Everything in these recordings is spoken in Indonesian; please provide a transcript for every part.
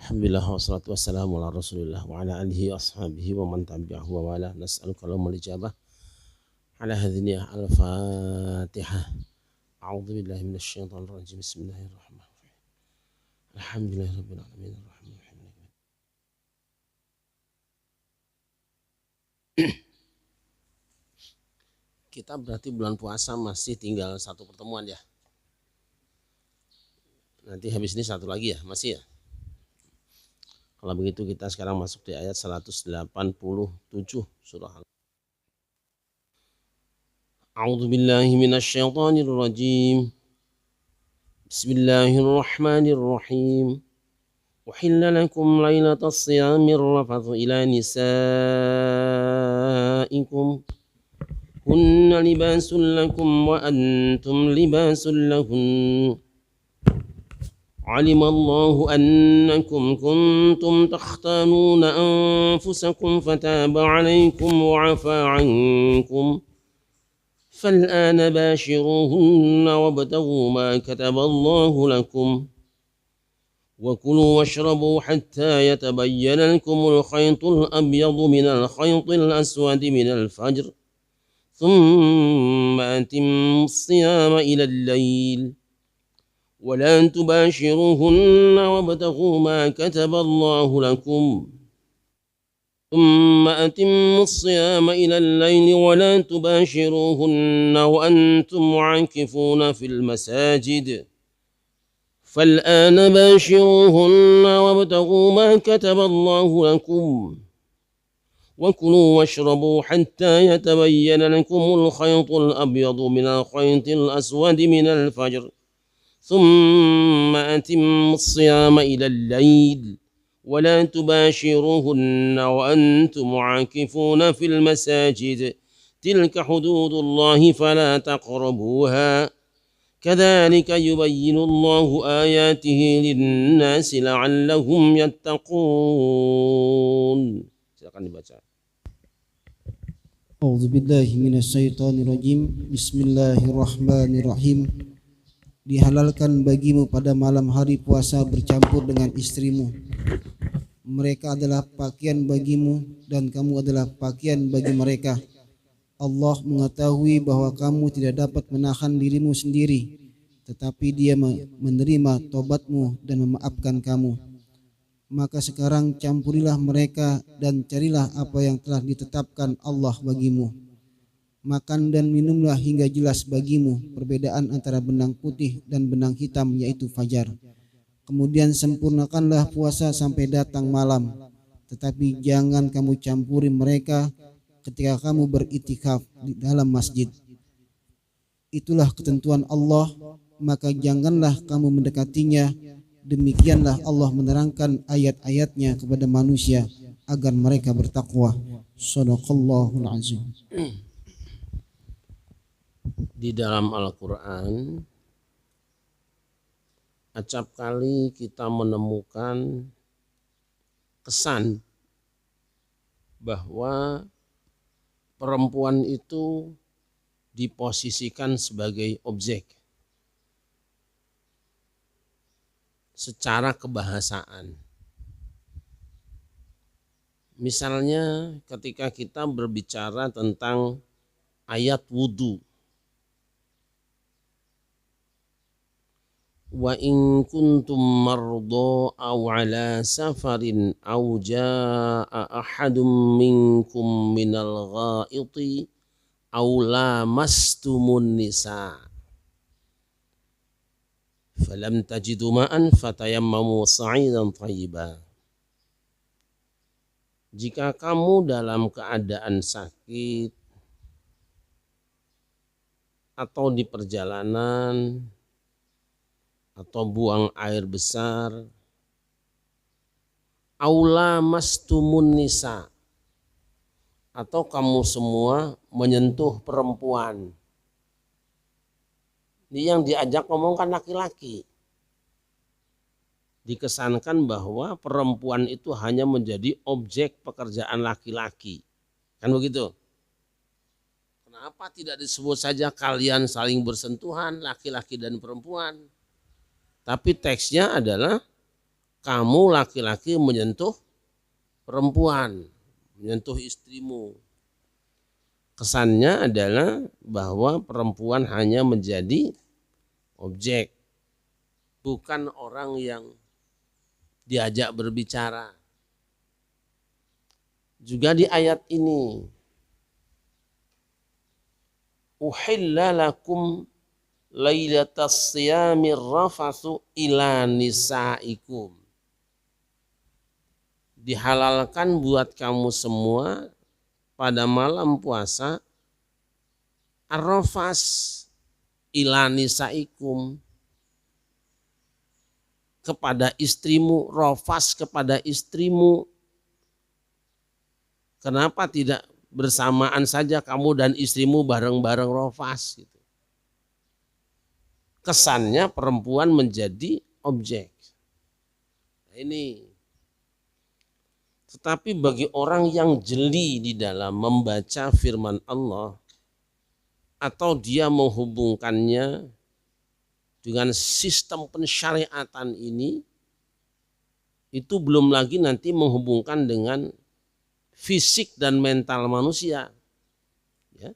Alhamdulillah wassalatu wassalamu ala rasulillah wa ala alihi wa ashabihi wa man tabi'ahu wa wala nas'aluka lahumul ijabah ala hadhihi al-fatihah. A'udzu billahi minasy syaithanir rajim. Bismillahirrahmanirrahim. Alhamdulillahirabbil alamin arrahmanirrahim. Kita berarti bulan puasa masih tinggal satu pertemuan ya. Nanti habis ini satu lagi ya, masih ya. Kalau begitu kita sekarang masuk di ayat 187 surah Al. A'udzu billahi minasy syaithanir rajim. Bismillahirrahmanirrahim. Uhilla lakum lailatas siyamir rafathu ila nisaikum. Hunna libasun lakum wa antum libasun lahun. علم الله أنكم كنتم تختانون أنفسكم فتاب عليكم وعفى عنكم فالآن باشروهن وابتغوا ما كتب الله لكم وكلوا واشربوا حتى يتبين لكم الخيط الأبيض من الخيط الأسود من الفجر ثم أتموا الصيام إلى الليل ولا تباشروهن وابتغوا ما كتب الله لكم ثم أتموا الصيام إلى الليل ولا تباشروهن وأنتم عاكفون في المساجد فالآن باشروهن وابتغوا ما كتب الله لكم وكلوا واشربوا حتى يتبين لكم الخيط الأبيض من الخيط الأسود من الفجر ثم أتموا الصيام إلى الليل ولا تباشروهن وأنتم عاكفون في المساجد تلك حدود الله فلا تقربوها كذلك يبين الله آياته للناس لعلهم يتقون. Silakan dibaca. A'udzu billahi minasyaitonir rajim. Bismillahirrahmanirrahim. Dihalalkan bagimu pada malam hari puasa bercampur dengan istrimu. Mereka adalah pakaian bagimu dan kamu adalah pakaian bagi mereka. Allah mengetahui bahwa kamu tidak dapat menahan dirimu sendiri, tetapi Dia menerima tobatmu dan memaafkan kamu. Maka sekarang campurilah mereka dan carilah apa yang telah ditetapkan Allah bagimu. Makan dan minumlah hingga jelas bagimu perbedaan antara benang putih dan benang hitam, yaitu fajar. Kemudian sempurnakanlah puasa sampai datang malam, tetapi jangan kamu campuri mereka ketika kamu beriktikaf di dalam masjid. Itulah ketentuan Allah, maka janganlah kamu mendekatinya. Demikianlah Allah menerangkan ayat-ayatnya kepada manusia agar mereka bertakwa. Shadaqallahul azim. Di dalam Al-Quran acap kali kita menemukan kesan bahwa perempuan itu diposisikan sebagai objek secara kebahasaan. Misalnya ketika kita berbicara tentang ayat wudu, wa in kuntum marda aw ala safarin aw jaa ahadum minkum minal ghaiti aw lamastumun nisa falam tajidu ma'an fatayammamu sa'idan thayyiban. Jika kamu dalam keadaan sakit atau di perjalanan atau buang air besar, aula mastumun nisa, atau kamu semua menyentuh perempuan. Ini yang diajak ngomong kan laki-laki. Dikesankan bahwa perempuan itu hanya menjadi objek pekerjaan laki-laki. Kan begitu? Kenapa tidak disebut saja kalian saling bersentuhan laki-laki dan perempuan? Tapi teksnya adalah kamu laki-laki menyentuh perempuan, menyentuh istrimu. Kesannya adalah bahwa perempuan hanya menjadi objek, bukan orang yang diajak berbicara. Juga di ayat ini, uhilla lakum lailatas siyamir rafathu ila nisaikum. Dihalalkan buat kamu semua pada malam puasa arrafas ila nisaikum, kepada istrimu, rafas kepada istrimu. Kenapa tidak bersamaan saja kamu dan istrimu bareng-bareng rafas gitu. Kesannya perempuan menjadi objek. Nah, ini. Tetapi bagi orang yang jeli di dalam membaca firman Allah atau dia menghubungkannya dengan sistem pensyariatan ini, itu belum lagi nanti menghubungkan dengan fisik dan mental manusia, ya,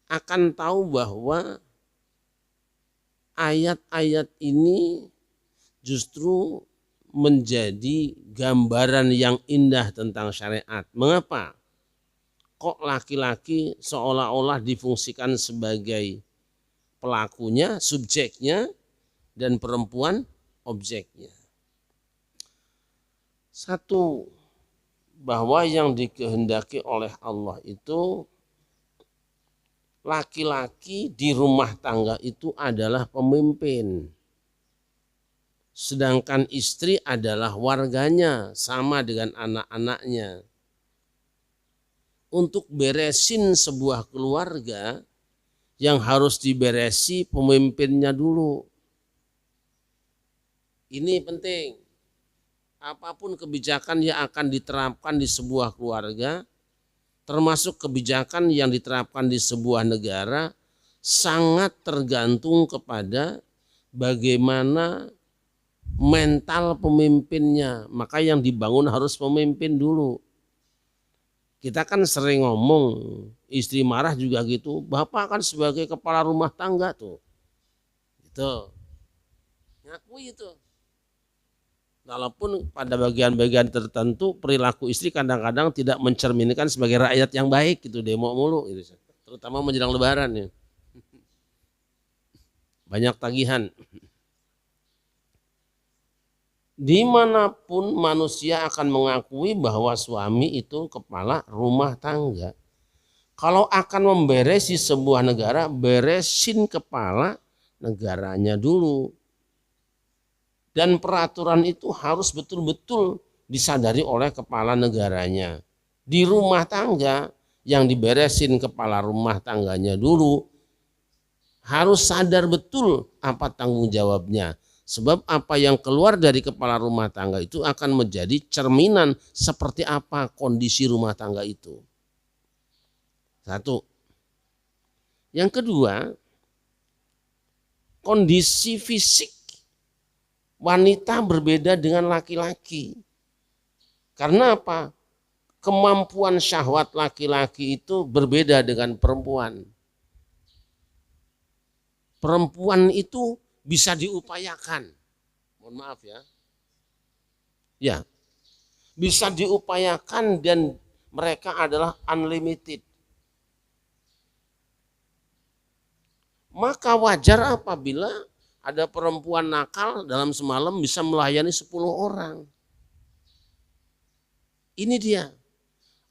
akan tahu bahwa ayat-ayat ini justru menjadi gambaran yang indah tentang syariat. Mengapa? Kok laki-laki seolah-olah difungsikan sebagai pelakunya, subjeknya, dan perempuan objeknya. Satu, bahwa yang dikehendaki oleh Allah itu laki-laki di rumah tangga itu adalah pemimpin. Sedangkan istri adalah warganya, sama dengan anak-anaknya. Untuk beresin sebuah keluarga, yang harus diberesi pemimpinnya dulu. Ini penting. Apapun kebijakan yang akan diterapkan di sebuah keluarga, termasuk kebijakan yang diterapkan di sebuah negara, sangat tergantung kepada bagaimana mental pemimpinnya. Maka yang dibangun harus pemimpin dulu. Kita kan sering ngomong, istri marah juga gitu, bapak kan sebagai kepala rumah tangga tuh. Gitu. Ngakui itu. Walaupun pada bagian-bagian tertentu perilaku istri kadang-kadang tidak mencerminkan sebagai rakyat yang baik gitu, demo mulu gitu. Terutama menjelang lebaran ya. Banyak tagihan. Dimanapun manusia akan mengakui bahwa suami itu kepala rumah tangga. Kalau akan memberesi sebuah negara, beresin kepala negaranya dulu. Dan peraturan itu harus betul-betul disadari oleh kepala negaranya. Di rumah tangga yang diberesin kepala rumah tangganya dulu, harus sadar betul apa tanggung jawabnya. Sebab apa yang keluar dari kepala rumah tangga itu akan menjadi cerminan seperti apa kondisi rumah tangga itu. Satu. Yang kedua, kondisi fisik wanita berbeda dengan laki-laki. Karena apa? Kemampuan syahwat laki-laki itu berbeda dengan perempuan. Perempuan itu bisa diupayakan. Mohon maaf ya. Ya. Bisa diupayakan dan mereka adalah unlimited. Maka wajar apabila ada perempuan nakal dalam semalam bisa melayani 10 orang. Ini dia.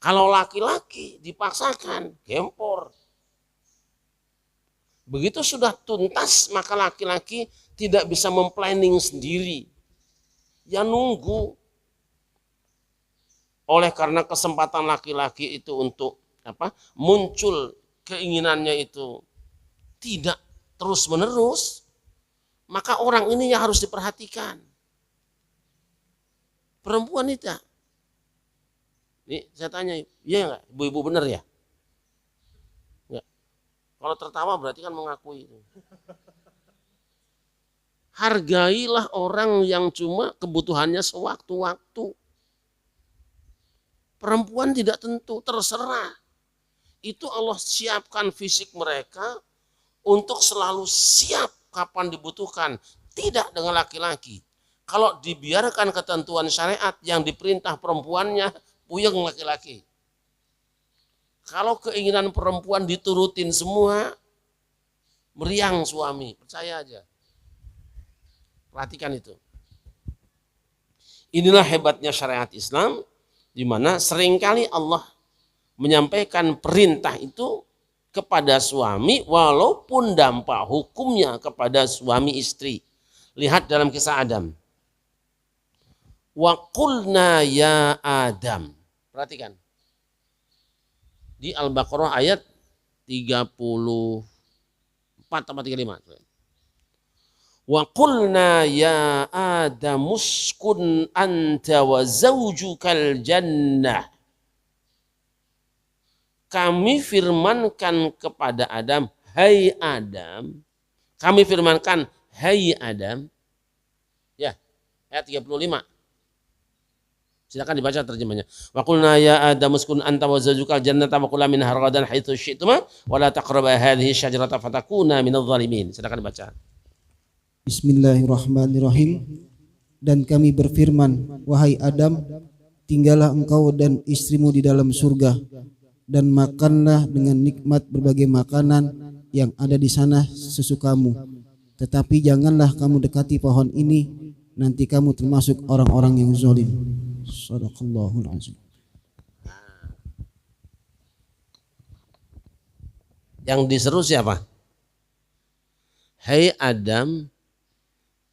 Kalau laki-laki dipaksakan, gempor. Begitu sudah tuntas, maka laki-laki tidak bisa memplanning sendiri. Ya nunggu. Oleh karena kesempatan laki-laki itu untuk muncul keinginannya itu tidak terus-menerus, maka orang ini yang harus diperhatikan. Perempuan itu. Ini saya tanya, iya enggak? Ibu-ibu benar ya? Enggak. Kalau tertawa berarti kan mengakui itu. Hargailah orang yang cuma kebutuhannya sewaktu-waktu. Perempuan tidak tentu, terserah. Itu Allah siapkan fisik mereka untuk selalu siap kapan dibutuhkan. Tidak dengan laki-laki. Kalau dibiarkan ketentuan syariat yang diperintah perempuannya, puyeng laki-laki. Kalau keinginan perempuan diturutin semua, meriang suami. Percaya aja. Perhatikan itu. Inilah hebatnya syariat Islam, di mana seringkali Allah menyampaikan perintah itu kepada suami walaupun dampak hukumnya kepada suami istri. Lihat dalam kisah Adam. Wa qulna ya Adam. Perhatikan. Di Al-Baqarah ayat 34 atau 35. Wa qulna ya Adam uskun anta wa zawjukal jannah. Kami firmankan kepada Adam, hai Adam. Kami firmankan, hai Adam. Ya, ayat 35. Silakan dibaca terjemahnya. Wa qulna ya Adam uskun anta wa zawjukal jannata wa kula minha ragadan haitsu syi'tuma wa la taqraba hadhihi syajarata fatakuna minadh dhalimin. Silakan dibaca. Bismillahirrahmanirrahim. Dan kami berfirman, wahai Adam, tinggallah engkau dan istrimu di dalam surga, dan makanlah dengan nikmat berbagai makanan yang ada di sana sesukamu. Tetapi janganlah kamu dekati pohon ini, nanti kamu termasuk orang-orang yang zalim. Shadaqallahul azim. Yang diseru siapa? Hai Adam,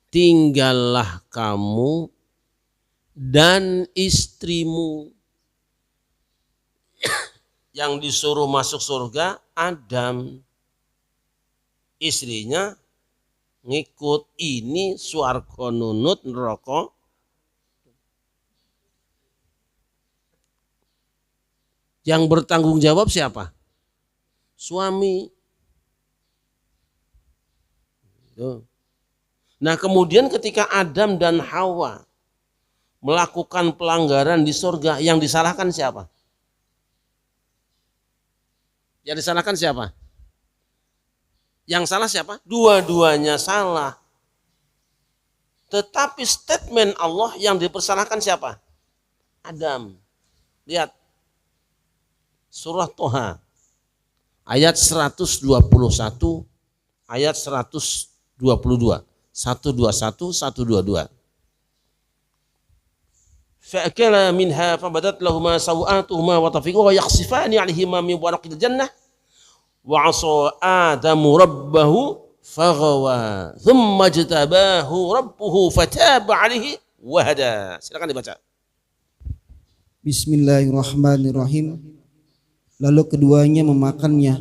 tinggallah kamu dan istrimu. Yang disuruh masuk surga Adam, istrinya ngikut. Ini swarga nunut neraka. Yang bertanggung jawab siapa? Suami. Nah kemudian ketika Adam dan Hawa melakukan pelanggaran di surga, yang disalahkan siapa? Yang disalahkan siapa? Yang salah siapa? Dua-duanya salah. Tetapi statement Allah yang dipersalahkan siapa? Adam. Lihat. Surah Toha. Ayat 121, ayat 122. 121, 122. Fa'akala minha fabadat lahuma sawatuhuma wa tafiqu wa yakhsifani 'alaihima min waraqil jannah wa 'asa Adamu rabbahu faghawa thumma jtabahu rabbuhu fataba 'alaihi wa hada. Silakan dibaca. Bismillahirrahmanirrahim. Lalu keduanya memakannya,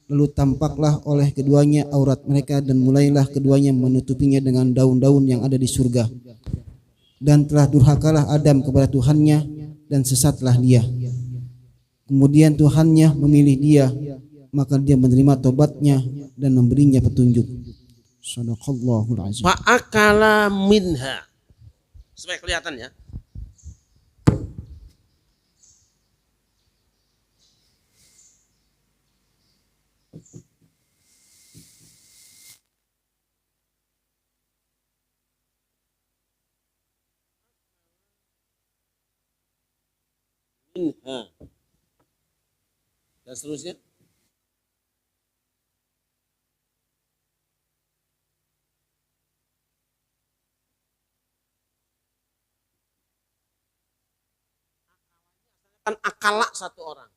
lalu tampaklah oleh keduanya aurat mereka dan mulailah keduanya menutupinya dengan daun-daun yang ada di surga. Dan telah durhakalah Adam kepada Tuhannya dan sesatlah dia. Kemudian Tuhannya memilih dia, maka dia menerima tobatnya dan memberinya petunjuk. Shadaqallahul azim. Fa'akala minha. Supaya kelihatan ya. Minha. Dan seterusnya. Kan akala satu orang.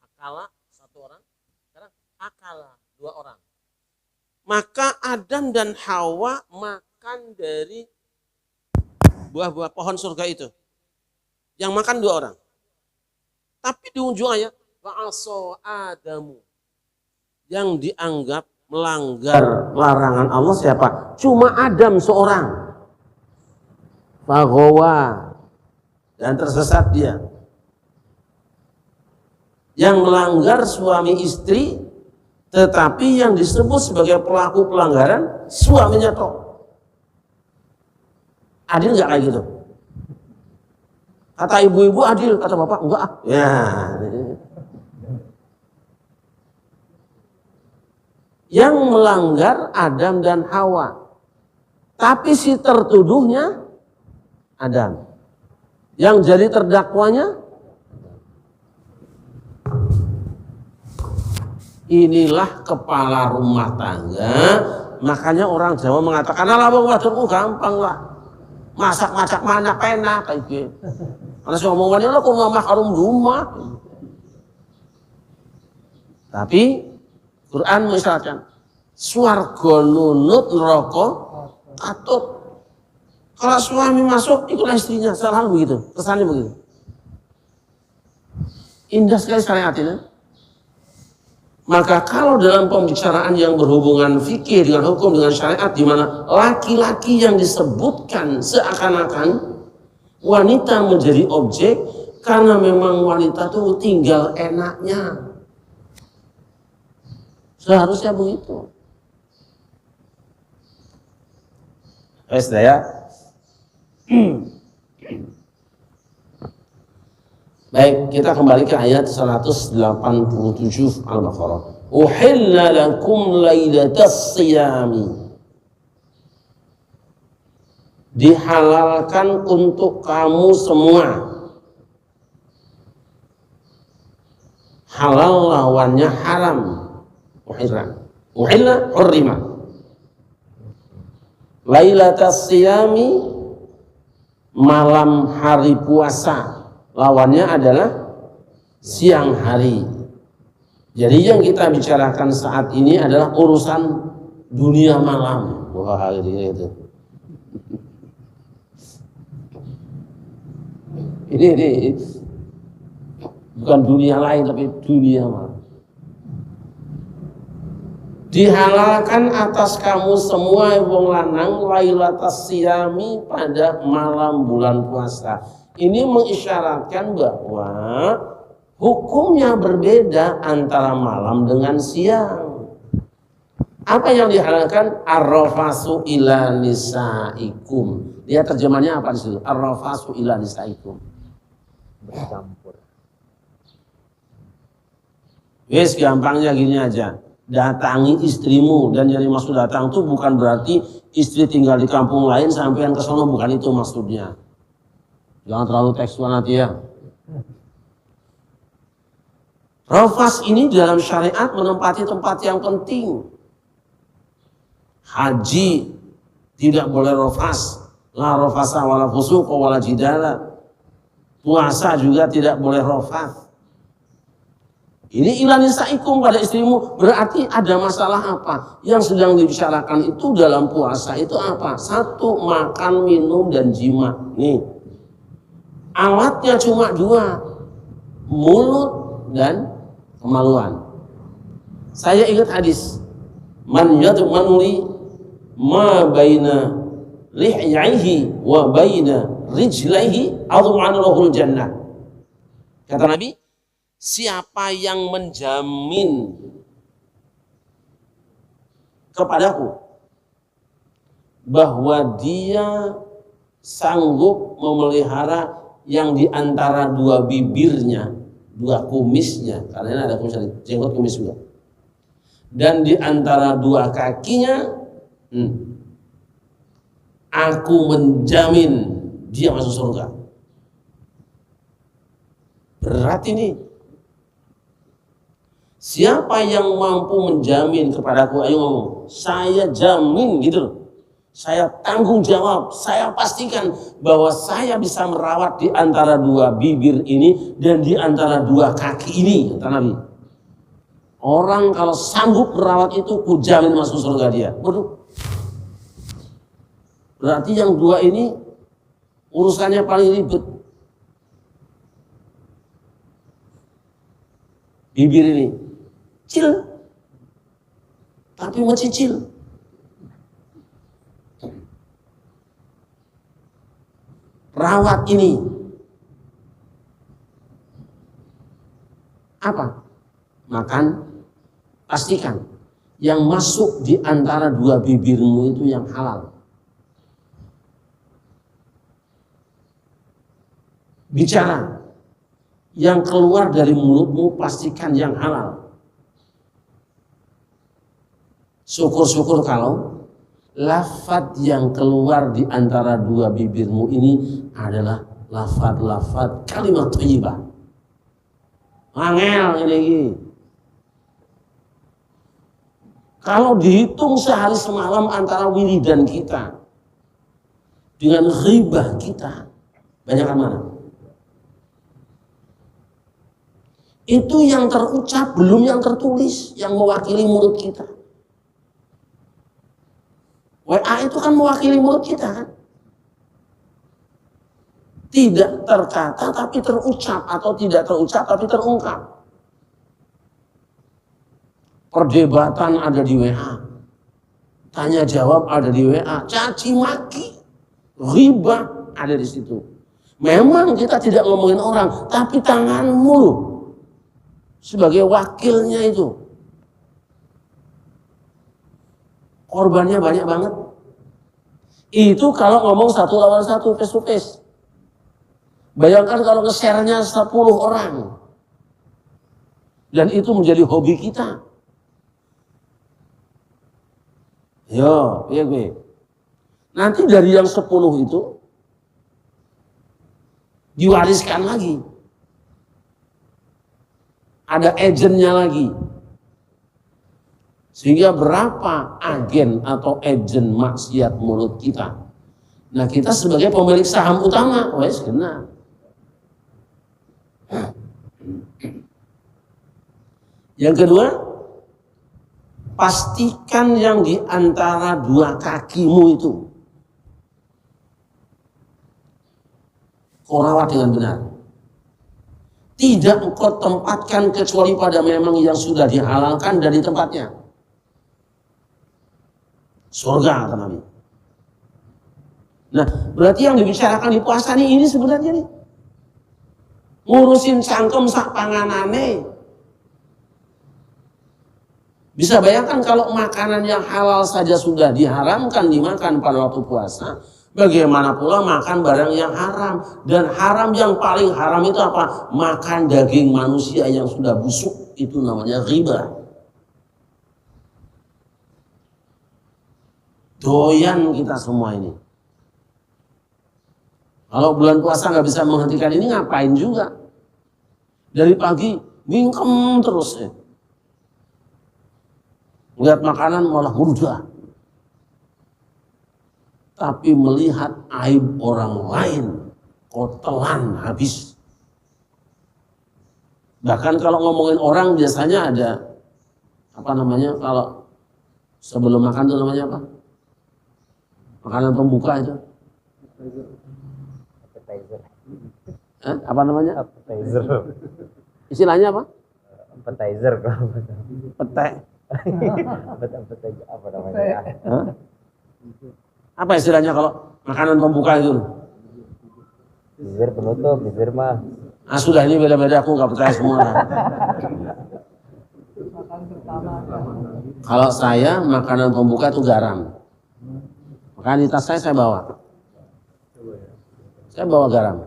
Akala satu orang. Sekarang akala dua orang. Maka Adam dan Hawa makan dari buah-buah pohon surga itu. Yang makan dua orang. Tapi di ujung ayat wa'asa Adamu, yang dianggap melanggar larangan Allah siapa? Cuma Adam seorang. Faghawa, dan tersesat dia. Yang melanggar suami istri, tetapi yang disebut sebagai pelaku pelanggaran suaminya toh. Adil nggak kayak gitu? Kata ibu-ibu adil, kata bapak enggak. Ya. Yang melanggar Adam dan Hawa. Tapi si tertuduhnya Adam. Yang jadi terdakwanya inilah kepala rumah tangga. Makanya orang Jawa mengatakan ala wong wadon gampang lah. Masak-masak mana penak kayak gitu. Karena saya ngomong lo kok ngomong karum rumah. Tapi Quran misalkan swarga nunut neraka katut. Kalau suami masuk ikutlah istrinya, salah begitu, kesannya begitu. Indah sekali syariat ini. Maka kalau dalam pembicaraan yang berhubungan fikih dengan hukum dengan syariat, di mana laki-laki yang disebutkan seakan-akan wanita menjadi objek karena memang wanita itu tinggal enaknya. Seharusnya begitu. Ya. Baik, kita kembali ke ayat 187 Al-Baqarah. Uhilla lakum lailatas siyami. Dihalalkan untuk kamu semua. Halal lawannya haram. Uhilla hurrima. Lailatas siyami, malam hari puasa. Lawannya adalah siang hari. Jadi yang kita bicarakan saat ini adalah urusan dunia malam. Wah, itu. Ini bukan dunia lain tapi dunia malam. Dihalalkan atas kamu semua wong lanang lailatas siyami pada malam bulan puasa. Ini mengisyaratkan bahwa hukumnya berbeda antara malam dengan siang. Apa yang dihalalkan? Ar-rafasu ila nisaikum. Dia terjemahnya apa di situ? Ar-rafasu ila nisaikum. Bercampur. Wes gampangnya gini aja. Datangi istrimu, dan yang maksud datang itu bukan berarti istri tinggal di kampung lain sampean ke sono, bukan itu maksudnya. Jangan terlalu tekstual nanti ya. Rafas ini dalam syariat menempati tempat yang penting. Haji tidak boleh rafas, la rafasa wala fusuqa wala jidala. Puasa juga tidak boleh rafas. Ini ila nisaikum pada istrimu, berarti ada masalah apa? Yang sedang dibicarakan itu dalam puasa itu apa? Satu, makan, minum, dan jima. Nih, alatnya cuma dua, mulut dan kemaluan. Saya ingat hadis, man yadmanuli ma baina lihyaihi wa baina rijlaihi admanu lahul jannah. Kata Nabi, siapa yang menjamin kepadaku bahwa dia sanggup memelihara yang di antara dua bibirnya, dua kumisnya, karena ada kumis, jenggot kumis juga, dan di antara dua kakinya, aku menjamin dia masuk surga. Berat ini. Siapa yang mampu menjamin kepadaku, ayo ngomong, saya jamin gitu loh. Saya tanggung jawab, saya pastikan bahwa saya bisa merawat di antara dua bibir ini dan di antara dua kaki ini, kata Nabi. Orang kalau sanggup merawat itu, ku jamin masuk surga dia. Waduh. Berarti yang dua ini urusannya paling ribet. Bibir ini kecil, tapi mencicil. Rawat ini apa? Makan, pastikan yang masuk di antara dua bibirmu itu yang halal. bicara, yang keluar dari mulutmu pastikan yang halal. Syukur-syukur kalau lafaz yang keluar di antara dua bibirmu ini adalah lafaz kalimat thayyibah. Angel ini. Kalau dihitung sehari semalam antara wiridan kita dengan ghibah kita, banyakan mana? Itu yang terucap, belum yang tertulis, yang mewakili mulut kita. WA itu kan mewakili mulut kita kan? Tidak terkata tapi terucap, atau tidak terucap tapi terungkap. Perdebatan ada di WA, tanya jawab ada di WA, caci maki, ghibah ada di situ. Memang kita tidak ngomongin orang, tapi tanganmu loh sebagai wakilnya itu korbannya banyak banget. Itu kalau ngomong satu lawan satu, face to face. Bayangkan kalau nge-share-nya 10 orang. Dan itu menjadi hobi kita. Yo, iya gue. Nanti dari yang 10 itu diwariskan lagi. Ada agennya lagi. Sehingga berapa agen atau agen maksiat mulut kita. Nah kita sebagai pemilik saham utama, wes kena. Yang kedua, pastikan yang di antara dua kakimu itu kau rawat dengan benar. Tidak engkau tempatkan kecuali pada memang yang sudah dihalalkan dari tempatnya. Surga kata Nabi. Nah, berarti yang dibicarakan di puasa ini sebenarnya nih ngurusin cangkem sak panganane. Bisa bayangkan kalau makanan yang halal saja sudah diharamkan dimakan pada waktu puasa, bagaimana pula makan barang yang haram. Dan haram yang paling haram itu apa? Makan daging manusia yang sudah busuk, itu namanya riba. Doyan kita semua ini. Kalau bulan puasa nggak bisa menghentikan ini, ngapain juga? Dari pagi mingkem terus ya. Lihat makanan malah mudah. Tapi melihat aib orang lain, kau telan habis. Bahkan kalau ngomongin orang biasanya ada apa namanya, kalau sebelum makan itu namanya apa? Makanan pembuka itu. Appetizer. Apa namanya? Appetizer. Istilahnya apa? Appetizer kalau Petek. appetizer apa namanya? Apa istilahnya kalau makanan pembuka itu? Dessert penutup, dessert mah. Ah sudah, ini beda-beda, aku nggak percaya semua. Kalau saya makanan pembuka itu garam. Makanya di tas saya bawa. Saya bawa garam.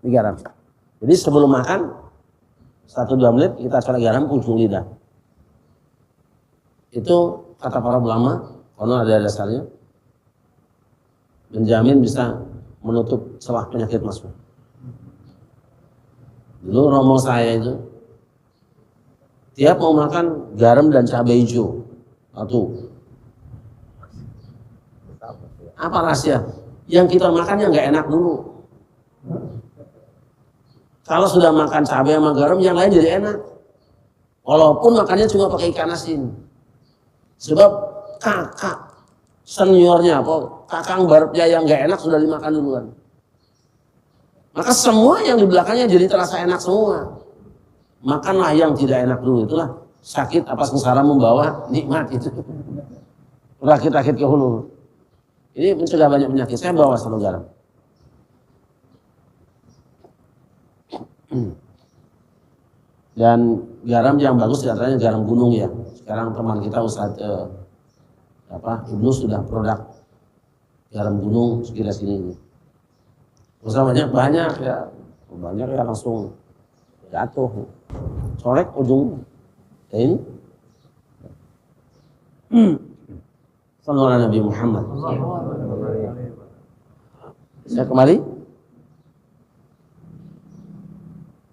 Ini garam. Jadi sebelum makan 1-2 menit kita colek garam ujung lidah. Itu kata para ulama, karena ada dasarnya, menjamin bisa menutup celah penyakit masuk. Dulu romo saya itu tiap mau makan garam dan cabai hijau satu. Apa rahasia? Yang kita makan yang nggak enak dulu. Kalau sudah makan cabai sama garam, yang lain jadi enak. Walaupun makannya cuma pakai ikan asin. Sebab kakak seniornya, kakang barepnya yang nggak enak sudah dimakan duluan. Maka semua yang di belakangnya jadi terasa enak semua. Makanlah yang tidak enak dulu, itulah sakit apa sengsara membawa nikmat itu. Rakit-rakit ke hulu. Ini mencegah banyak penyakit. Saya bawa satu garam. Dan garam yang bagus diantaranya garam gunung ya. Sekarang teman kita Ustadz Ibnu sudah produk garam gunung sekira sini ini. Usaha banyak ya, banyak ya langsung jatuh, colek ujung. Ini Sallallahu alaihi Nabi Muhammad. Saya kembali.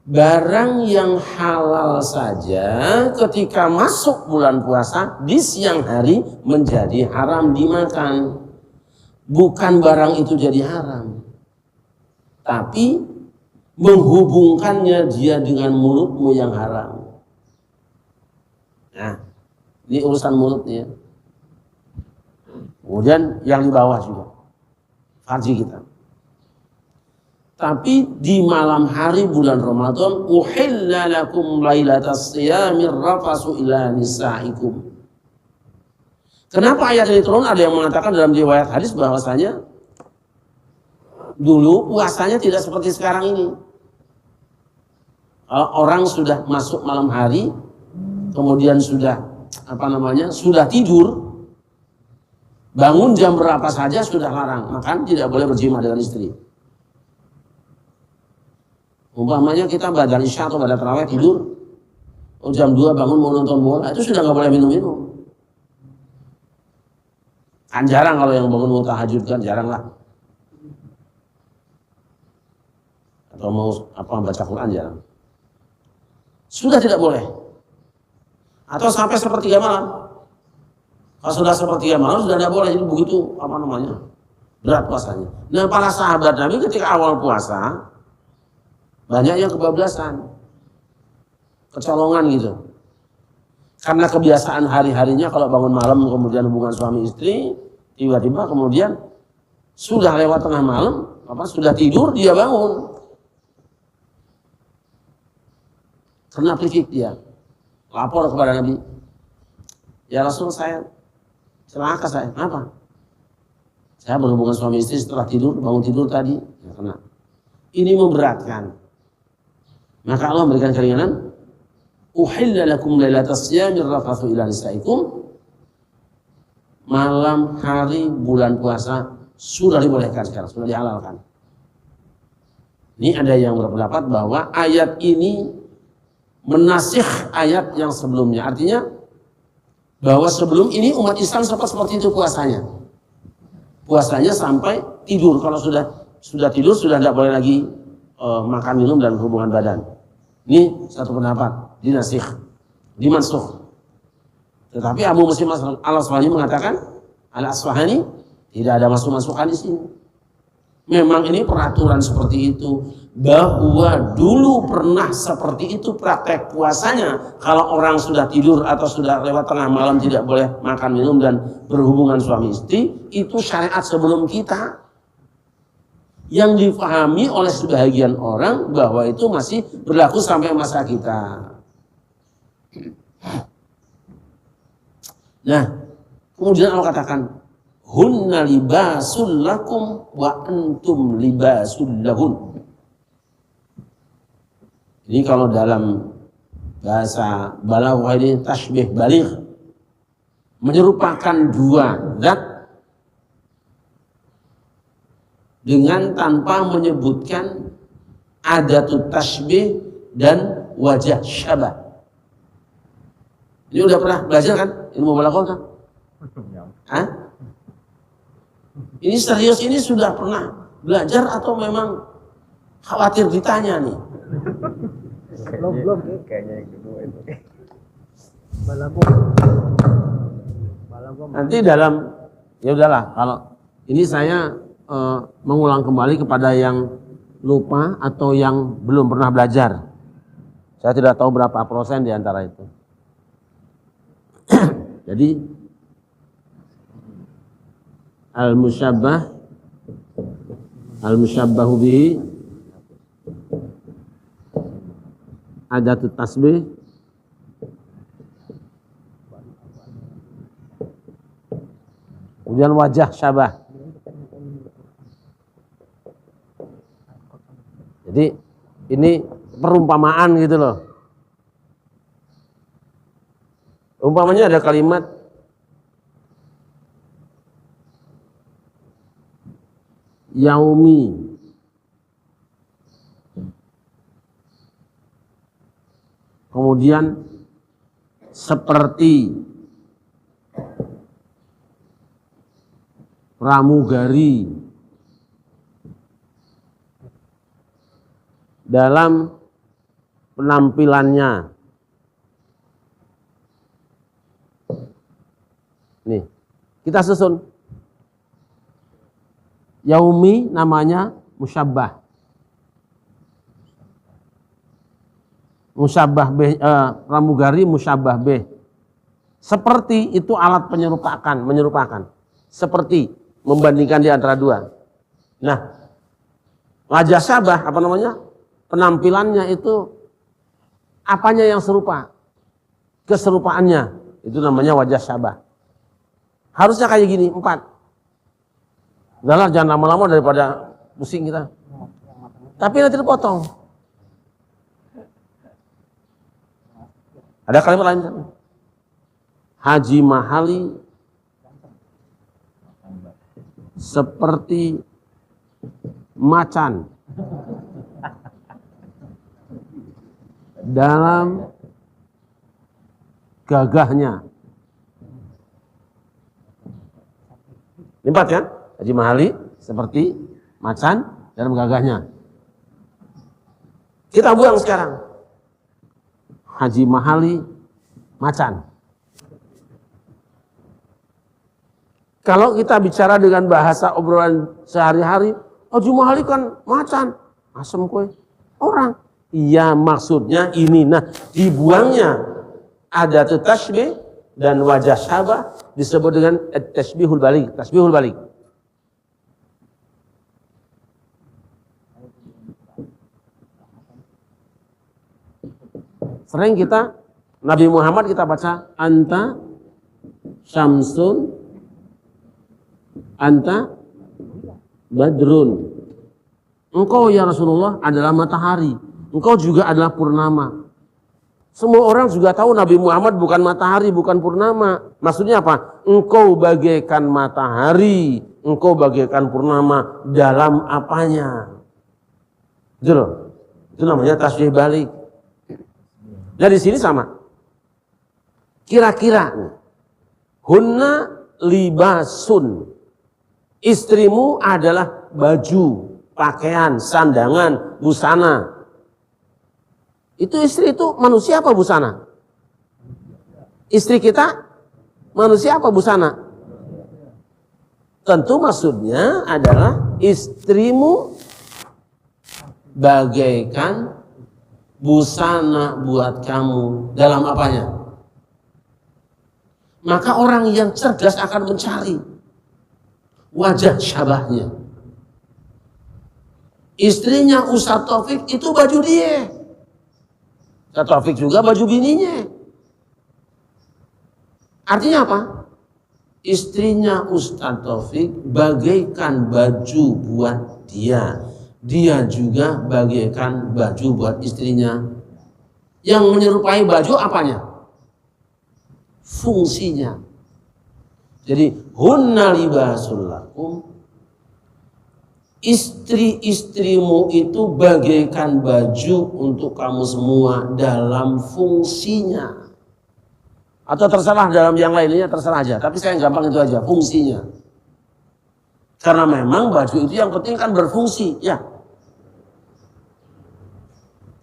Barang yang halal saja ketika masuk bulan puasa di siang hari menjadi haram dimakan. Bukan barang itu jadi haram, tapi menghubungkannya dia dengan mulutmu yang haram. Nah, ini urusan mulutnya. Kemudian yang di bawah juga farji kita. Tapi di malam hari bulan Ramadan, uhilla lakum lailatas siyamir rafasu ila nisaikum. Kenapa ayat ini turun? Ada yang mengatakan dalam riwayat hadis bahwasanya dulu puasanya tidak seperti sekarang ini. Orang sudah masuk malam hari, kemudian sudah sudah tidur, bangun jam berapa saja sudah larang, maka tidak boleh berjima dengan istri. Umpamanya kita badan isya atau badan tarawih tidur, jam 2 bangun mau nonton bola, itu sudah nggak boleh minum-minum. Kan jarang kalau yang bangun mau tahajud, kan jarang lah. Atau mau baca Quran jarang. Sudah tidak boleh. Atau sampai sepertiga malam. Kalau sudah sepertiga malam sudah tidak boleh, jadi begitu berat puasanya. Nah, para sahabat Nabi ketika awal puasa banyak yang kebablasan, kecolongan gitu. Karena kebiasaan hari-harinya kalau bangun malam kemudian hubungan suami istri, tiba-tiba kemudian sudah lewat tengah malam, sudah tidur dia bangun. Karena pikir dia lapor kepada Nabi, ya Rasul, saya celaka saya. Apa? Saya berhubungan suami istri setelah tidur, bangun tidur tadi. Ya, kena. Ini memberatkan. Maka Allah memberikan keringanan. Uhilla lakum lailatas siyamir rafathu ila nisaikum. Malam hari bulan puasa sudah dibolehkan sekarang, sudah dihalalkan. Ini ada yang berpendapat bahwa ayat ini menasih ayat yang sebelumnya. Artinya bahwa sebelum ini umat Islam seperti itu puasanya. Puasanya sampai tidur. Kalau sudah tidur sudah tidak boleh lagi makan minum dan hubungan badan. Ini satu pendapat, dinasih, dimansuh. Tetapi Abu Muslim Al-Asfahani mengatakan, Al-Asfahani tidak ada masuk-masukan di sini. Memang ini peraturan seperti itu, bahwa dulu pernah seperti itu praktek puasanya. Kalau orang sudah tidur atau sudah lewat tengah malam tidak boleh makan minum dan berhubungan suami istri, itu syariat sebelum kita. Yang difahami oleh sebagian orang bahwa itu masih berlaku sampai masa kita. Nah, kemudian Allah katakan, hunna libasul lakum wa antum libasul lahun. Ini kalau dalam bahasa balaghah ini tasbih baligh, menyerupakan dua zat dengan tanpa menyebutkan adatut tasbih dan wajah syabah. Ini udah pernah belajar kan ilmu balaghah kan? Hah? Ini serius, ini sudah pernah belajar atau memang khawatir ditanya nih? Belum kayaknya yang kedua itu. Nanti dalam, ya udahlah, kalau ini saya mengulang kembali kepada yang lupa atau yang belum pernah belajar. Saya tidak tahu berapa persen di antara itu. Jadi al-musyabbahu bihi adatut tasbih, kemudian wajah syabah. Jadi ini perumpamaan gitu loh. Umpamanya ada kalimat yaumi kemudian seperti, pramugari, dalam penampilannya. Nih, kita susun. Yaumi namanya musyabbah. Musyabbah bih, pramugari musyabbah bih. Seperti itu alat menyerupakan. Seperti membandingkan di antara dua. Nah, wajah syabah apa namanya? Penampilannya itu apanya yang serupa? Keserupaannya itu namanya wajah syabah. Harusnya kayak gini, 4. Udahlah, jangan lama-lama daripada pusing kita. Tapi nanti dipotong. Ada kalimat lain? Haji Mahali seperti macan dalam gagahnya. Ini 4 kan? Haji Mahali seperti macan dalam gagahnya. Kita buang sekarang. Haji Mahali macan. Kalau kita bicara dengan bahasa obrolan sehari-hari, Haji Mahali kan macan, asem kue orang. Iya, maksudnya ini. Nah, dibuangnya ada tasbih dan wajah syabah disebut dengan tasbihul balik. Tasbihul balik. Sering kita Nabi Muhammad kita baca anta syamsun anta badrun. Engkau ya Rasulullah adalah matahari. Engkau juga adalah purnama. Semua orang juga tahu Nabi Muhammad bukan matahari, bukan purnama. Maksudnya apa? Engkau bagaikan matahari, engkau bagaikan purnama dalam apanya? Itu loh. Itu namanya tasbih balik. Nah di sini sama. Kira-kira hunna libasun. Istrimu adalah baju, pakaian, sandangan, busana. Itu istri itu manusia apa busana? Istri kita manusia apa busana? Tentu maksudnya adalah istrimu bagaikan busana buat kamu. Dalam apanya? Maka orang yang cerdas akan mencari wajah syabahnya. Istrinya Ustaz Taufik itu baju dia. Ustaz Taufik juga baju bininya. Artinya apa? Istrinya Ustaz Taufik bagaikan baju buat dia. Dia juga bagaikan baju buat istrinya. Yang menyerupai baju apanya? Fungsinya. Jadi hunna libasul lakum. Istri-istrimu itu bagaikan baju untuk kamu semua dalam fungsinya. Atau terserah dalam yang lainnya, terserah aja. Tapi saya gampang itu aja, fungsinya. Karena memang baju itu yang penting kan berfungsi, ya.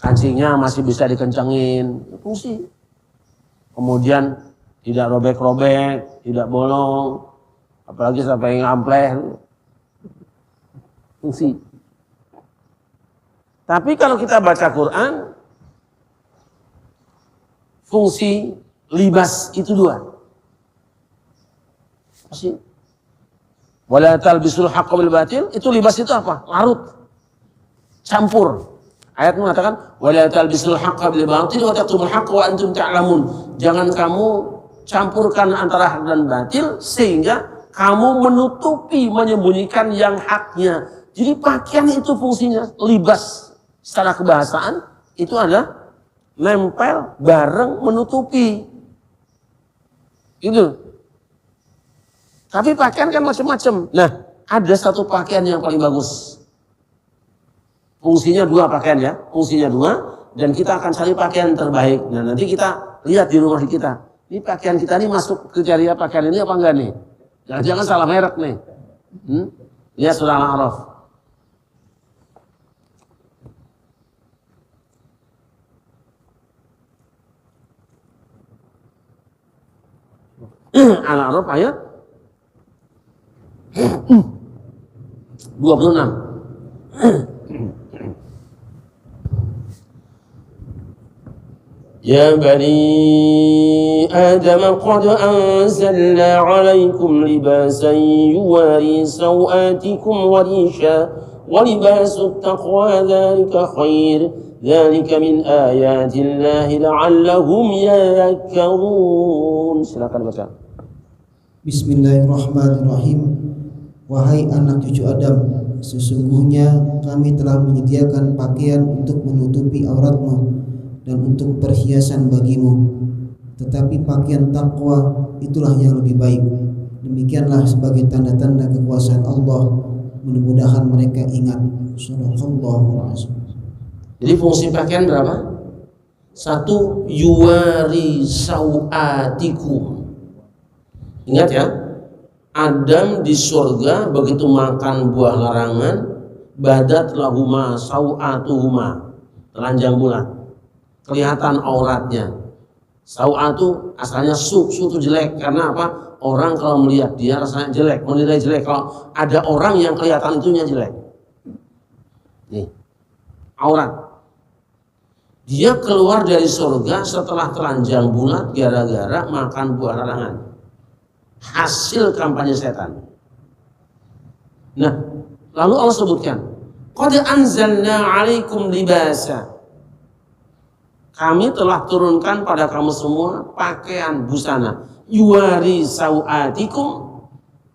Kancingnya masih bisa dikencengin, fungsi. Kemudian tidak robek-robek, tidak bolong, apalagi sampai ngampleh, fungsi. Tapi kalau kita baca Quran, fungsi libas itu 2. Masih. Wala talbisul haqqa bil batil, itu libas itu apa? Larut. Campur. Ayat mengatakan wala talbisul haqqa bil batil wa taktumul haqqa wa antum ta'lamun. Jangan kamu campurkan antara hak dan batil sehingga kamu menutupi, menyembunyikan yang haknya. Jadi pakaian itu fungsinya libas secara kebahasaan itu adalah nempel bareng menutupi. Itu. Tapi pakaian kan macam-macam. Nah, ada satu pakaian yang paling bagus. Fungsinya 2 pakaian ya. Fungsinya 2. dan kita akan cari pakaian terbaik. Nah, nanti kita lihat di rumah kita. Ini pakaian kita ini masuk kriteria pakaian ini apa enggak nih? Jangan-jangan salah merek nih. Lihat surah Al-A'raf. Al-A'raf ayat 26. يا بني آدم قد أنزلنا عليكم لباسا يواري سوآتكم وريشا ولباس التقوى ذلك خير ذلك من آيات الله لعلهم يذكرون. Silakan baca. Bismillahirrahmanirrahim. Wahai anak cucu Adam, sesungguhnya kami telah menyediakan pakaian untuk menutupi auratmu dan untuk perhiasan bagimu, tetapi pakaian takwa itulah yang lebih baik. Demikianlah sebagai tanda-tanda kekuasaan Allah, mudah-mudahan mereka ingat. Shadaqallahul azim. Jadi fungsi pakaian berapa? Satu, yuwari sawatikum. Ingat ya, Adam di surga begitu makan buah larangan, badat lahuma sawatuhuma, telanjang bulat, kelihatan auratnya. Sawatu asalnya su itu jelek, karena apa? Orang kalau melihat dia rasanya jelek, menilai jelek. Kalau ada orang yang kelihatan itunya jelek. Nih, aurat. Dia keluar dari surga setelah telanjang bulat gara-gara makan buah larangan. Hasil kampanye setan. Nah, lalu Allah sebutkan, qad anzalna 'alaikum libasa. Kami telah turunkan pada kamu semua pakaian busana yuwari sawatikum,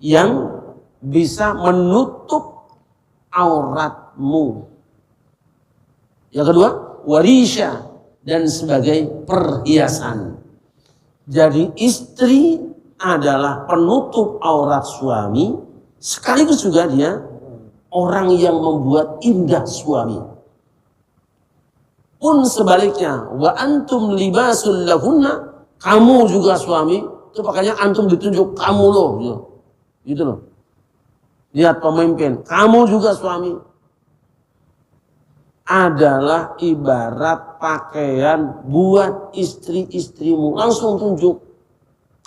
yang bisa menutup auratmu. Yang kedua, warisha, dan sebagai perhiasan. Jadi istri adalah penutup aurat suami, sekaligus juga dia orang yang membuat indah suami. Pun sebaliknya, wa antum libasul lahunna, kamu juga suami, itu pakainya antum ditunjuk kamu loh, gitu loh. Lihat pemimpin, kamu juga suami, adalah ibarat pakaian buat istri-istrimu, langsung tunjuk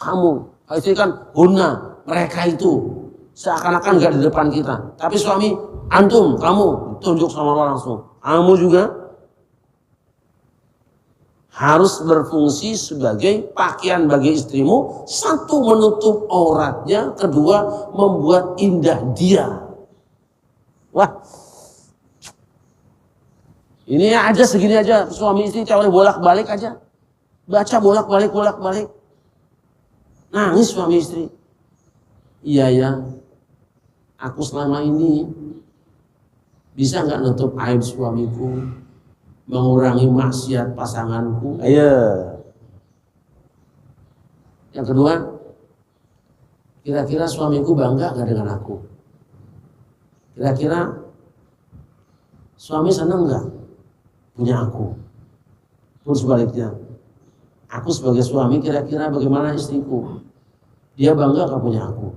kamu. Istri kan hunna, mereka itu, seakan-akan gak di depan kita. Tapi suami, antum, kamu, tunjuk sama Allah langsung. Kamu juga harus berfungsi sebagai pakaian bagi istrimu. Satu, menutup auratnya. Kedua, membuat indah dia. Wah, ini aja segini aja, suami istri cewek bolak-balik aja. Baca bolak-balik. Nangis suami istri. Iya ya, aku selama ini bisa nggak nutup aib suamiku, mengurangi maksiat pasanganku. Ayo. Yang kedua, kira-kira suamiku bangga nggak dengan aku? Kira-kira suami senang nggak punya aku? Pun sebaliknya, aku sebagai suami kira-kira bagaimana istriku? Dia bangga nggak punya aku?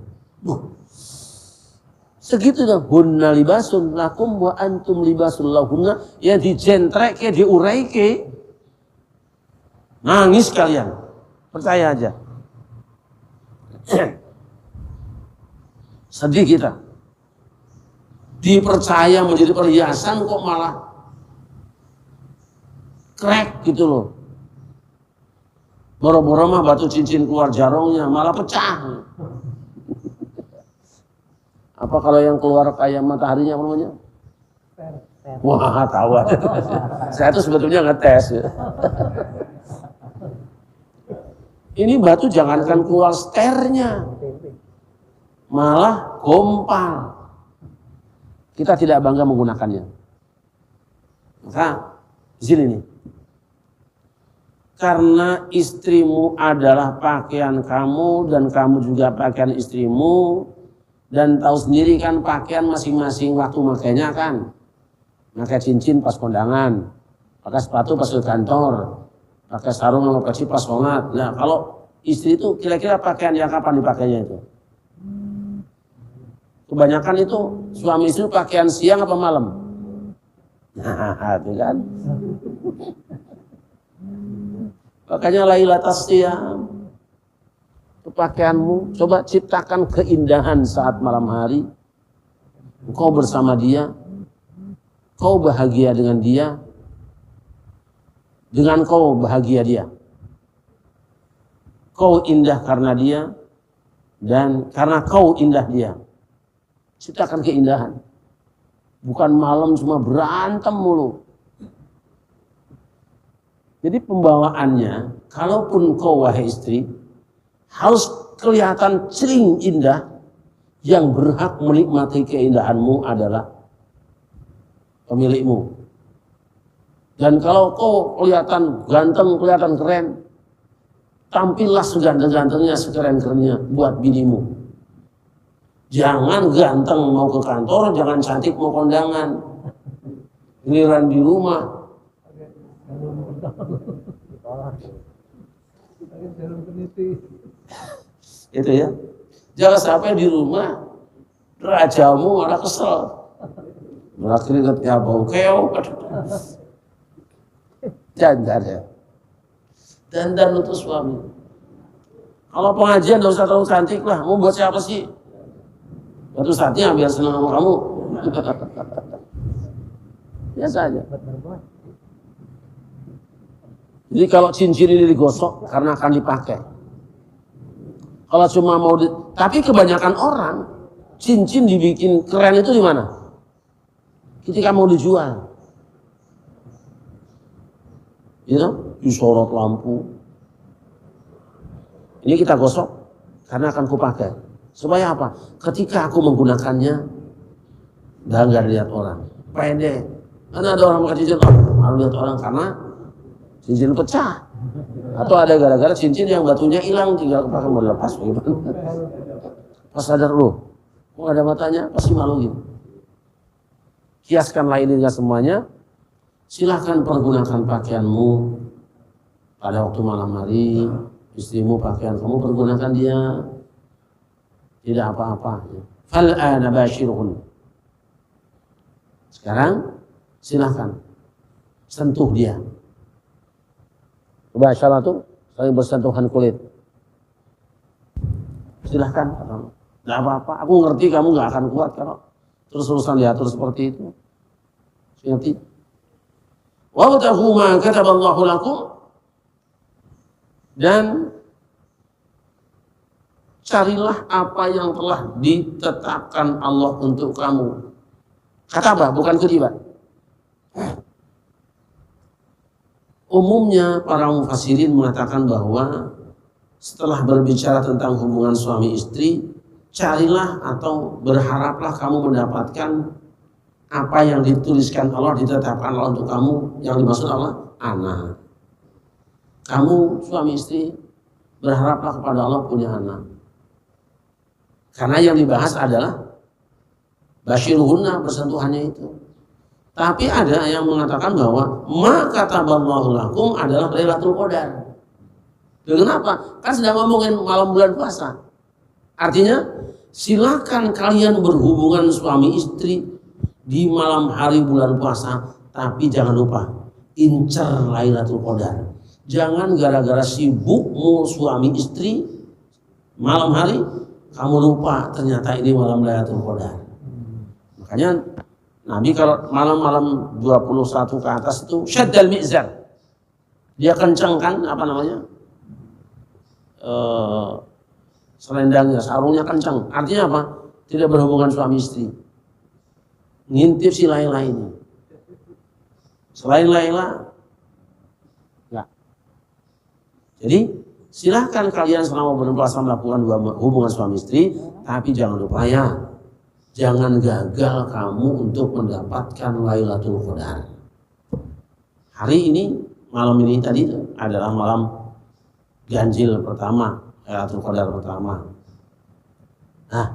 Segitu dong. Hunna libasun lakum wa antum libasul lahunna. Yang dijentrek ke, diurai ke, nangis kalian. Percaya aja. Sedih kita. Dipercaya menjadi perhiasan kok malah crack gitu loh. Boro-boro mah batu cincin keluar jarongnya malah pecah. Apa kalau yang keluar kayak mataharinya apa namanya? Wah, tahu. Saya tuh sebetulnya ngetes ya. Ini batu jangankan keluar sternya, malah gompal. Kita tidak bangga menggunakannya. Maka di sini nih. Karena istrimu adalah pakaian kamu dan kamu juga pakaian istrimu, dan tahu sendiri kan pakaian masing-masing waktu makainya kan. Pakai cincin pas kondangan, pakai sepatu pas ke kantor, pakai sarung sama peci pas sholat. Nah kalau istri itu kira-kira pakaian yang kapan dipakainya itu? Kebanyakan itu suami istri pakaian siang apa malam? Nah itu kan. Makanya Lailatul Qiyam, pakaianmu coba ciptakan keindahan saat malam hari. Engkau bersama dia, kau bahagia dengan dia, dengan kau bahagia dia. Kau indah karena dia, dan karena kau indah dia. Ciptakan keindahan. Bukan malam cuma berantem mulu. Jadi pembawaannya, kalaupun kau wahai istri, harus kelihatan cering indah. Yang berhak menikmati keindahanmu adalah pemilikmu. Dan kalau kau kelihatan ganteng, kelihatan keren, tampillah seganteng-gantengnya, sekeren-kerennya buat binimu. Jangan ganteng mau ke kantor, jangan cantik mau kondangan. Giliran di rumah. Itu ya. Jangan sampai di rumah rajamu malah kesel. Malah keringetnya bau keong. Jangan ya. Dandan untuk suami. Kalau pengajian gak usah terlalu cantik lah. Mau buat siapa sih? Batu saatnya biar senang sama kamu. Biasa aja. Jadi kalau cincin ini digosok karena akan dipakai. Kalau cuma mau tapi kebanyakan orang cincin dibikin keren itu di mana? Ketika mau dijual. Gitu, disorot lampu. Ini kita gosok karena akan kupakai. Supaya apa? Ketika aku menggunakannya, dah nggak dilihat orang. Pede. Karena ada orang pakai cincin, harus lihat orang karena cincin pecah. Atau ada gara-gara cincin yang batunya hilang, tinggal pakai mau lepas bagaimana? Pas sadar loh, kok ada matanya, pasti malu gitu. Kiaskan lainnya semuanya. Silahkan pergunakan pakaianmu pada waktu malam hari. Istrimu pakaian kamu pergunakan dia. Tidak apa-apa. Fal'ana bashiruhun. Sekarang silahkan sentuh dia. Mubasyarah itu saling bersentuhan kulit. Silahkan. Tidak apa-apa. Aku ngerti kamu nggak akan kuat kalau terus-terusan diatur seperti itu. Ngerti? Wabtahu ma kataballahu lakum. Dan carilah apa yang telah ditetapkan Allah untuk kamu. Kataba, bukan kutiba. Umumnya para mufassirin mengatakan bahwa setelah berbicara tentang hubungan suami istri, carilah atau berharaplah kamu mendapatkan apa yang dituliskan Allah, ditetapkan Allah untuk kamu. Yang dimaksud Allah, anak. Kamu suami istri berharaplah kepada Allah punya anak. Karena yang dibahas adalah basyiruhunna, bersentuhannya itu. Tapi ada yang mengatakan bahwa ma kataballahu lakum adalah Lailatul Qadar. Kenapa? Kan sedang ngomongin malam bulan puasa. Artinya silakan kalian berhubungan suami istri di malam hari bulan puasa, tapi jangan lupa incar Lailatul Qadar. Jangan gara-gara sibukmu suami istri malam hari kamu lupa ternyata ini malam Lailatul Qadar. Makanya Nabi kalau malam-malam 21 ke atas itu syaddal mi'zar. Dia kencangkan apa namanya? Selendangnya, sarungnya kencang. Artinya apa? Tidak berhubungan suami istri. Ngintip si lain-lainnya. Selain Laila enggak. Jadi silahkan kalian selama bulan puasa melakukan hubungan suami istri, tapi jangan lupa ya, jangan gagal kamu untuk mendapatkan Lailatul Qadar. Hari ini, malam ini tadi adalah malam ganjil pertama, Lailatul Qadar pertama. Nah,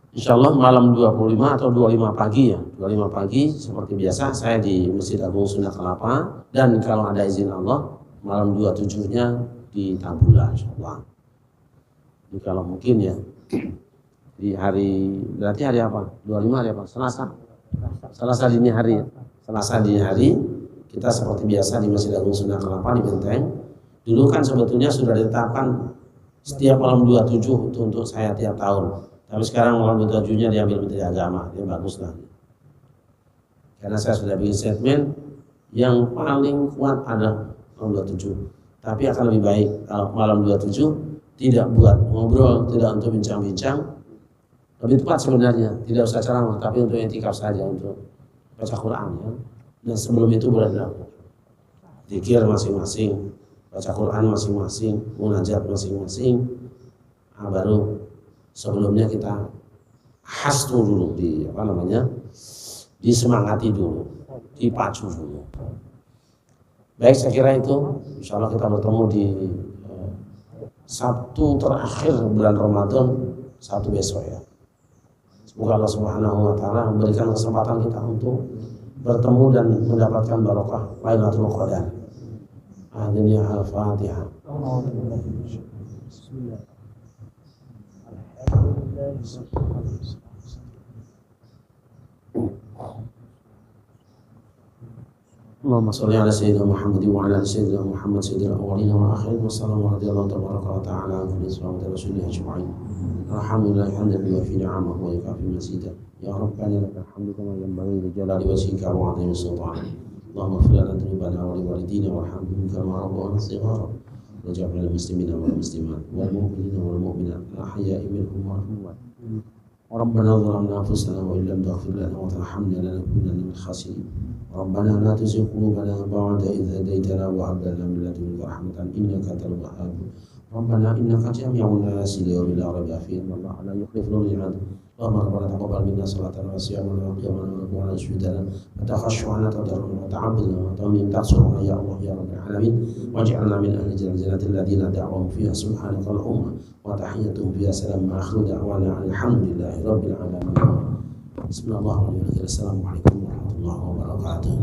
Insya Allah malam 25 atau 25 pagi ya, 25 pagi seperti biasa saya di Masjid Agung Sunda Kelapa, dan kalau ada izin Allah malam 27-nya di Tabula insya Allah. Jadi kalau mungkin ya di hari, berarti hari apa? 25 hari apa? Selasa dini hari ya. Selasa dini hari kita seperti biasa di Masjid Agung Sunda Kelapa di Benteng. Dulu kan sebetulnya sudah ditetapkan setiap malam 27 itu untuk saya tiap tahun. Tapi sekarang malam 27-nya diambil Menteri Agama, dia bagus lah. Karena saya sudah bikin statement yang paling kuat ada malam 27. Tapi akan lebih baik kalau malam 27 tidak buat ngobrol, tidak untuk bincang-bincang. Lebih tepat sebenarnya, tidak usah ceramah, tapi untuk i'tikaf saja, untuk baca Quran ya. Dan sebelum itu boleh dilakukan zikir masing-masing, baca Quran masing-masing, munajat masing-masing. Nah, baru sebelumnya kita hasnu dulu, disemangati dulu, dipacu dulu. Baik, saya kira itu. Insya Allah kita bertemu di Sabtu terakhir bulan Ramadan, Sabtu besok ya. Semoga Allah Subhanahu wa Ta'ala memberikan kesempatan kita untuk bertemu dan mendapatkan barokah Lailatul Qadar. Akhirnya Al-Fatihah. Allahumma sholli ala sayyidina Muhammad wa ala ali sayyidina Muhammad sayyidil awwalin wal akhirin wa sallallahu radhiyallahu tabaraka wa ta'ala an kulli sahabati rasulillah ajma'in. Alhamdulillah hamdan yuwaffi ni'amahu wa yukafi mazidah. Ya Rabbana lakal hamdu kama yanbaghi li jalali wajhika wa 'azimi sultanik. Allahumma ighfir lana dhunubana wa li walidina warhamhum kama rabbawna shighara. Waj'alna muslimina wal muslimat wal mu'minina wal mu'minat al-ahya'i minhum wal amwat. ربنا ظلمنا أنفسنا وإن لم تغفر لنا وترحمنا لنكونن من الخاسرين. ربنا لا تزغ قلوبنا بعد إذ هديتنا وهب لنا من لدنك رحمة إنك أنت الوهاب. ربنا إنك جامع الناس ليوم لا ريب فيه إن الله لا يخلف الميعاد. اللهم ربنا تقبل منا صلاتنا وصيامنا وقيامنا وركوعنا وسجودنا وتخشعنا وتضرعنا وتعبدنا وتميم تقصرنا يا الله يا رب العالمين. واجعلنا من أهل الجنة الذين دعوهم فيها سبحانك اللهم وتحيتهم فيها سلام وآخر دعوانا عن الحمد لله رب العالمين. بسم الله الرحمن الرحيم. السلام عليكم ورحمة الله وبركاته.